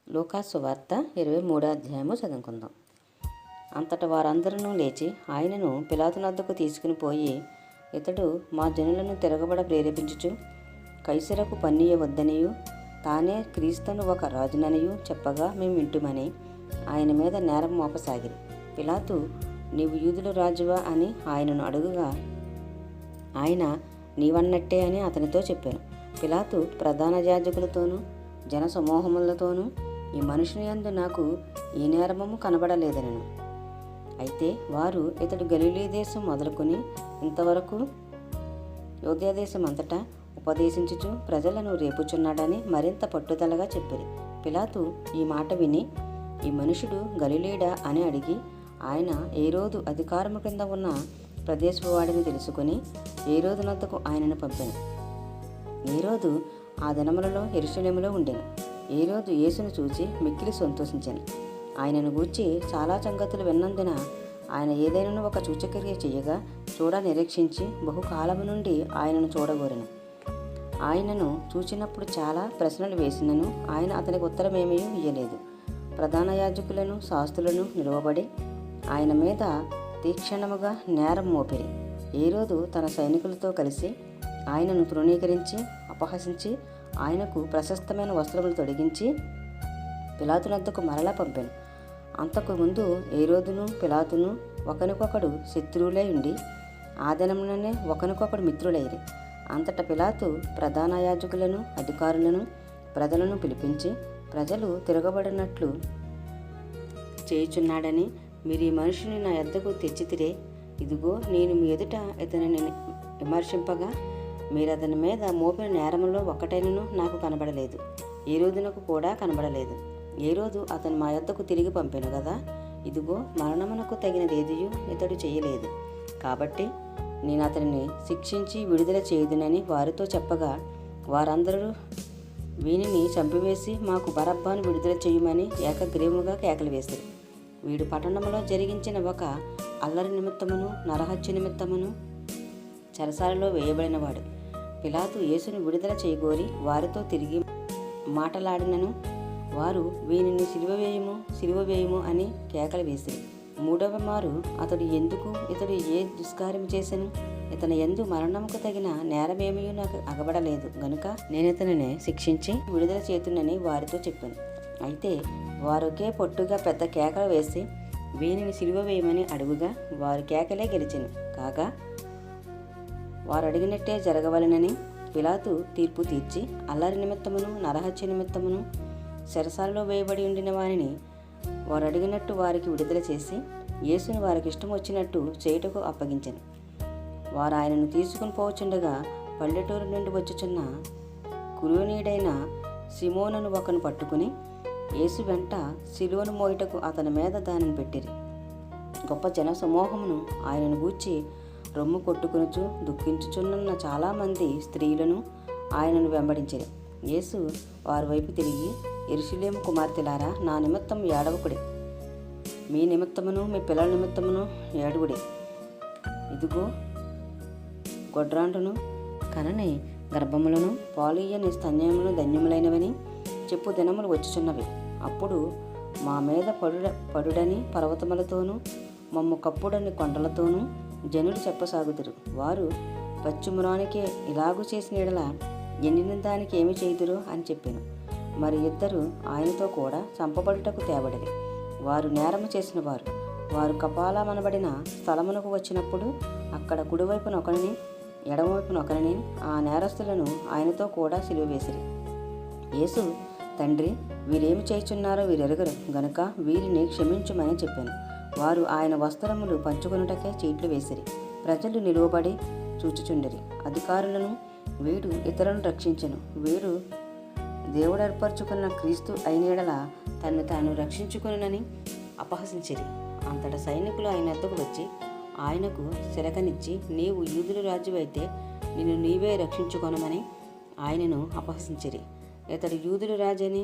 లూకాసు సువార్త 23వ అధ్యాయము చదువుకుందాం. అంతటా వారందరూ లేచి ఆయనను పిలాతు వద్దకు తీసుకుని పోయి, ఇతడు మా జనులను తిరగబడ ప్రేరేపించుచు కైసరకు పన్నియవద్దనియు తానే క్రీస్తును ఒక రాజుననియు చెప్పగా మేము వింటుమని ఆయన మీద నేరం మోపసాగిరి. పిలాతు, నీవు యూదుల రాజువా అని ఆయనను అడుగుగా, ఆయన నీవన్నట్టే అని అతనితో చెప్పాను. పిలాతు ప్రధాన యాజకులతోనూ జనసమూహములతోనూ, ఈ మనుషుని యందు నాకు ఈ నేరము కనబడలేదనెను. అయితే వారు ఇతడు గలిలీ దేశం మొదలుకొని ఇంతవరకు యూదయ దేశం అంతటా ఉపదేశించుచు ప్రజలను రేపుచున్నాడని మరింత పట్టుదలగా చెప్పిరి. పిలాతు ఈ మాట విని, ఈ మనుషుడు గలిలీడా అని అడిగి, ఆయన హేరోదు అధికారము కింద ఉన్న ప్రదేశవాడిని తెలుసుకుని హేరోదు నద్దకు ఆయనను పంపెను. హేరోదు ఆ దినములలో యెరూషలేములో ఉండెను. హేరోదు యేసును చూచి మిక్కిలి సంతోషించెను. ఆయనను గూర్చి చాలా సంగతులు విన్నందున ఆయన ఏదైనా ఒక సూచక్రియ చేయగా చూడ నిరీక్షించి బహుకాలము నుండి ఆయనను చూడగోరెను. ఆయనను చూచినప్పుడు చాలా ప్రశ్నలు వేసినను ఆయన అతనికి ఉత్తరమేమీ ఇయ్యలేదు. ప్రధాన యాజకులను శాస్త్రులను నిలువబడి ఆయన మీద తీక్షణముగా నేరం మోపిరి. హేరోదు తన సైనికులతో కలిసి ఆయనను తృణీకరించి అపహసించి ఆయనకు ప్రశస్తమైన వస్త్రములు తొడిగించి పిలాతు వద్దకు మరలా పంపాను. అంతకు ముందు హేరోదును పిలాతును ఒకరికొకడు శత్రువులై ఉండి ఆ దినముననే ఒకరికొకడు మిత్రులైరి. అంతటా పిలాతు ప్రధాన యాజకులను అధికారులను ప్రజలను పిలిపించి, ప్రజలు తిరగబడినట్లు చేయుచున్నాడని మీరు ఈ మనుషుని నా యొద్దకు తెచ్చితిరే. ఇదిగో నేను మీ ఎదుట ఇతనిని విమర్శింపగా మీరు అతని మీద మోపిన నేరములో ఒక్కటైనను నాకు కనబడలేదు, హేరోదునకు కూడా కనబడలేదు. హేరోదు అతను మా యొద్దకు తిరిగి పంపెను కదా, ఇదిగో మరణమునకు తగినదేదియు ఇతడు చేయలేదు. కాబట్టి నేను అతనిని శిక్షించి విడుదల చేయుదునని వారితో చెప్పగా, వారందరూ వీనిని చంపివేసి మాకు బరబ్బను విడుదల చేయమని ఏకగ్రీవముగా కేకలు వేశారు. వీడు పట్టణంలో జరిగించిన ఒక అల్లరి నిమిత్తమును నరహత్య నిమిత్తమును చెరసాలలో వేయబడినవాడు. పిలాతు యేసును విడుదల చేయగోరి వారితో తిరిగి మాటలాడినను వారు వీనిని సిలువ వేయము అని కేకలు వేసిరి. మూడవ మారు ఇతడు ఏ దుష్కార్యం చేసెను, ఇతని యందు మరణముకు తగిన నేరమేమీ నాకు అగబడలేదు గనుక నేను ఇతనిని శిక్షించి విడుదల చేతునని వారితో చెప్పాను. అయితే వారొకే పొట్టుగా పెద్ద కేకలు వేసి వీనిని సిలువ వేయమని అడుగుగా వారు కేకలే గెలిచెను. కాగా వారు అడిగినట్టే జరగవలెనని పిలాతు తీర్పు తీర్చి అల్లరి నిమిత్తమును నరహత్య నిమిత్తమును చెరసాలలో వేయబడి ఉండిన వారిని వారు అడిగినట్టు వారికి విడుదల చేసి యేసును వారికి ఇష్టం వచ్చినట్టు చేయుటకు అప్పగించెను. వారు ఆయనను తీసుకుని పోవచుండగా పల్లెటూరు నుండి వచ్చుచున్న కురేనీయుడైన సిమోనును ఒకను పట్టుకుని యేసు వెంట సిలువను మోయుటకు అతని మీద దానిని పెట్టిరి. గొప్ప జన సమూహమును ఆయనను గూర్చి రొమ్ము కొట్టుకునుచు దుఃఖించుచున్న చాలామంది స్త్రీలను ఆయనను వెంబడించిరి. యేసు వారి వైపు తిరిగి, యెరూషలేము కుమార్తెలారా, నా నిమిత్తం ఏడవకుడి, మీ నిమిత్తమును మీ పిల్లల నిమిత్తమును ఏడుగుడి. ఇదిగో గొడ్రాండును కనని గర్భములను పాలియ్యని స్తన్యములను ధన్యములైనవని చెప్పు దినములు వచ్చుచున్నవి. అప్పుడు మా మీద పడుడని పర్వతములతోనూ మమ్ము కప్పుడని కొండలతోనూ జనులు చెప్పసాగుదురు. వారు పశ్చిమురానికే ఇలాగు చేసిన ఎడల ఎండిన దానికి ఏమి చేయుదురు అని చెప్పాను. మరి ఇద్దరు ఆయనతో కూడా చంపబడుటకు తేబడిరి. వారు నేరము చేసిన వారు కపాలమనబడిన స్థలమునకు వచ్చినప్పుడు అక్కడ కుడివైపున ఒకరిని ఎడమవైపున ఒకరిని ఆ నేరస్తులను ఆయనతో కూడా సిలువ వేసిరి. యేసు, తండ్రి, వీరేమి చేయుచున్నారో వీరెరుగరు గనుక వీరిని క్షమించుమని చెప్పాను. వారు ఆయన వస్త్రములు పంచుకొనుటకే చీట్లు వేసిరి. ప్రజలు నిలువబడి చూచుచుండిరి. అధికారులను, వీడు ఇతరులను రక్షించెను, వీడు దేవుడు ఏర్పరచుకున్న క్రీస్తు అయినడల తన్ను తాను రక్షించుకొనునని అపహసించిరి. అంతటా సైనికులు ఆయన వద్దకు వచ్చి ఆయనకు శిరకనిచ్చి, నీవు యూదుల రాజువైతే నిన్ను నీవే రక్షించుకొనమని ఆయనను అపహసించిరి. ఇతడు యూదుల రాజని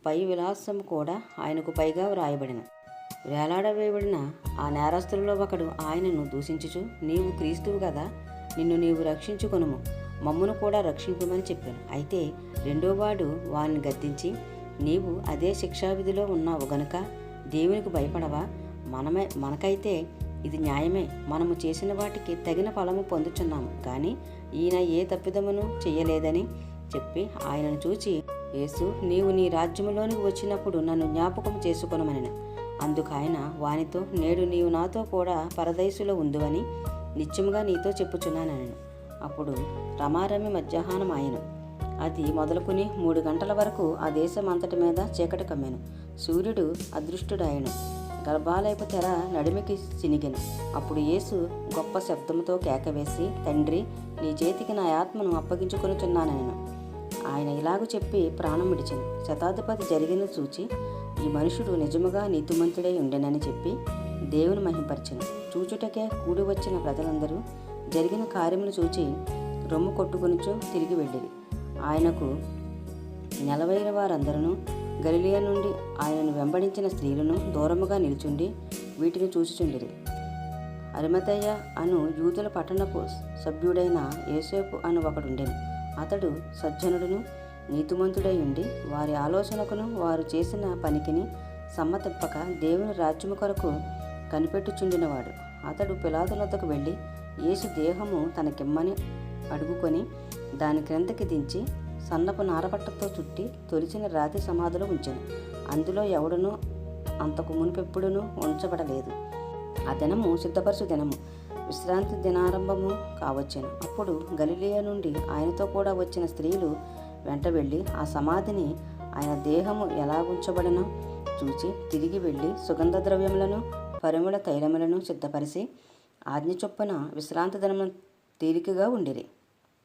పై విలాసం కూడా ఆయనకు పైగా వ్రాయబడిన. వేలాడవేయబడిన ఆ నేరస్తులలో ఒకడు ఆయనను దూషించుచు, నీవు క్రీస్తువు కదా, నిన్ను నీవు రక్షించుకొనుము, మమ్మును కూడా రక్షింపమని చెప్పాను. అయితే రెండోవాడు వారిని గద్దించి, నీవు అదే శిక్షావిధిలో ఉన్నావు గనుక దేవునికి భయపడవా? మనకైతే ఇది న్యాయమే. మనము చేసిన వాటికి తగిన ఫలము పొందుచున్నాము. కానీ ఈయన ఏ తప్పిదమును చెయ్యలేదని చెప్పి ఆయనను చూచి, యేసు, నీవు నీ రాజ్యములోనికి వచ్చినప్పుడు నన్ను జ్ఞాపకం చేసుకొనమనెను. అందుకు ఆయన వానితో, నేడు నీవు నాతో కూడా పరదైసులో ఉందువని నిత్యముగా నీతో చెప్పుచున్నానెను. అప్పుడు రమారమి మధ్యాహ్నం ఆయను. అది మొదలుకుని 3 గంటల వరకు ఆ దేశం అంతటి మీద చీకటి కమ్మెను. సూర్యుడు అదృష్టుడాయను. గర్భాలయపు తెర నడిమికి చినిగెను. అప్పుడు యేసు గొప్ప శబ్దముతో కేకవేసి, తండ్రి, నీ చేతికి నా ఆత్మను అప్పగించుకొనుచున్నానెను. ఆయన ఇలాగు చెప్పి ప్రాణం విడిచెను. శతాధిపతి జరిగిన చూచి, ఈ మనుషుడు నిజముగా నీతిమంతుడై ఉండెనని చెప్పి దేవుని మహింపరచెను. చూచుటకే కూడి వచ్చిన ప్రజలందరూ జరిగిన కార్యమును చూచి రొమ్ము కొట్టుకొనుచు తిరిగి వెళ్ళిరి. ఆయనకు నెలవైన వారందరూ గలిలయ నుండి ఆయనను వెంబడించిన స్త్రీలను దూరముగా నిలుచుండి వీటిని చూచుచుండిరి. అరిమతయ్య అను యూదుల పట్టణపు సభ్యుడైన యోసేపు అను ఒకడుండెను. అతడు సజ్జనుడును నీతిమంతుడై ఉండి వారి ఆలోచనకును వారు చేసిన పనికిని సమ్మతింపక దేవుని రాజ్యము కొరకు కనిపెట్టుచుండినవాడు. అతడు పిలాతునొద్దకు వెళ్ళి యేసు దేహము తనకిమ్మని అడుగుకొని దాని క్రిందకి దించి సన్నపు నారపట్టతో చుట్టి తొలిచిన రాతి సమాధిలో ఉంచెను. అందులో ఎవడునూ అంతకు మునిపెప్పుడునూ ఉంచబడలేదు. ఆ దినము సిద్ధపరచు దినము, విశ్రాంతి దినారంభము కావచ్చెను. అప్పుడు గలిలయ నుండి ఆయనతో కూడా వచ్చిన స్త్రీలు వెంట వెళ్ళి ఆ సమాధిని ఆయన దేహము ఎలా ఉంచబడినో చూచి తిరిగి వెళ్ళి సుగంధ ద్రవ్యములను పరిమళ తైలములను సిద్ధపరిచి ఆజ్ఞ చొప్పున విశ్రాంతి దినమున తీరికగా ఉండిరి.